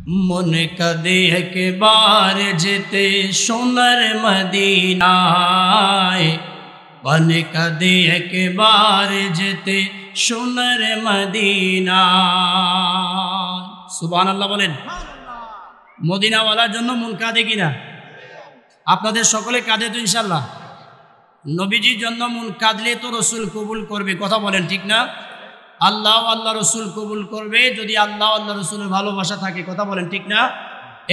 मन कदे के बार जेते सोनर मदीनाए मन कदे के बार जेते सोनर मदीना। सुबहानाल्लाह बोलेन। मदीनावालार जন্য মন কাঁদে কিনা? আপনাদের সকলে কাঁদে তো ইনশাআল্লাহ। নবীজির জন্য মন কাঁদলে তো রসুল কবুল করবে, কথা বলেন ঠিক না? আল্লাহ আল্লাহ রসুল কবুল করবে যদি আল্লাহ আল্লাহ রসুলের ভালোবাসা থাকে, কথা বলেন ঠিক না?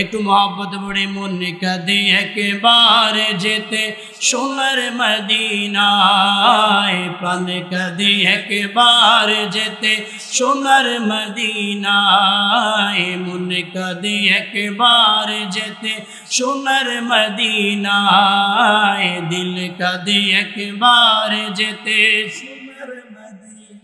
একটু মহব্বত পড়ে মন কাঁদে একবার যেতে সোনার মদিনায়, প্রাণ কাঁদে একবার যেতে সোনার মদিনায়, মন কাঁদে একবার যেতে সোনার মদিনায়, দিল কাঁদে একবার যেতে সোনার মদিনায়।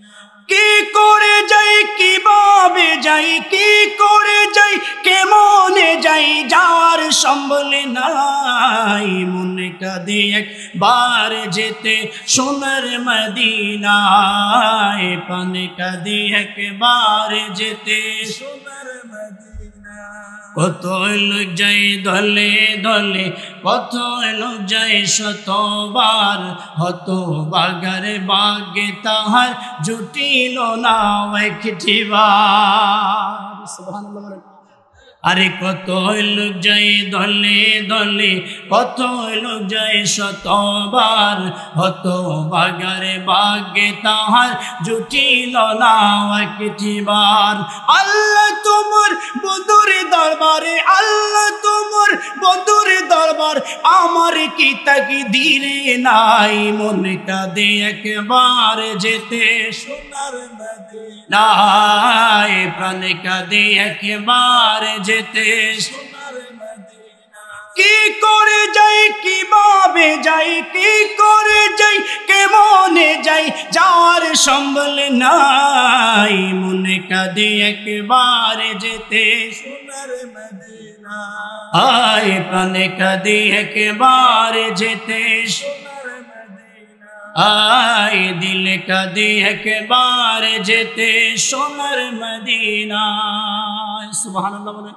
কি করে যাই কিভাবে যাই, কি করে যাই কেমনে যাই, যাওয়ার সম্বল নাই, মনে কাঁদে একবার যেতে সোনার মদিনায়, প্রাণে কাঁদে একবার যেতে সোনার মদিনায়। কত লোক যায় দলে দলে, কত লোক যায় শতবার, হত বাগারে বাগে তাহার জুটিল না একটিবার। সুবহানাল্লাহ। আরে কত লোক যায় দলে দলে, কত লোক যায় শতবার, হত বাগারে বাগে তাহার জুটিল না একটিবার। আল্লাহ তোমার বন্ধুর দরবারে, আল্লাহ তোমার বন্ধুর দরবার, আমার কি তাকি দিলে নাই, মনে কাঁদে একবার যেতে সোনার মদিনায়, প্রাণে কাঁদে একবার যেতে সোনার মদিনায়। কি করে যাই কিভাবে যাই, কি করে যাই কেমনে যাই, যাওয়ার সম্বল নাই, মনে কাঁদে একবার যেতে সোনার মদিনায়, আয় প্রাণে কাঁদে একবার যেতে সোনার মদিনায়, আয় দিল কাঁদে একবার যেতে সোনার মদিনায়। সুবহানাল্লাহ বলেন।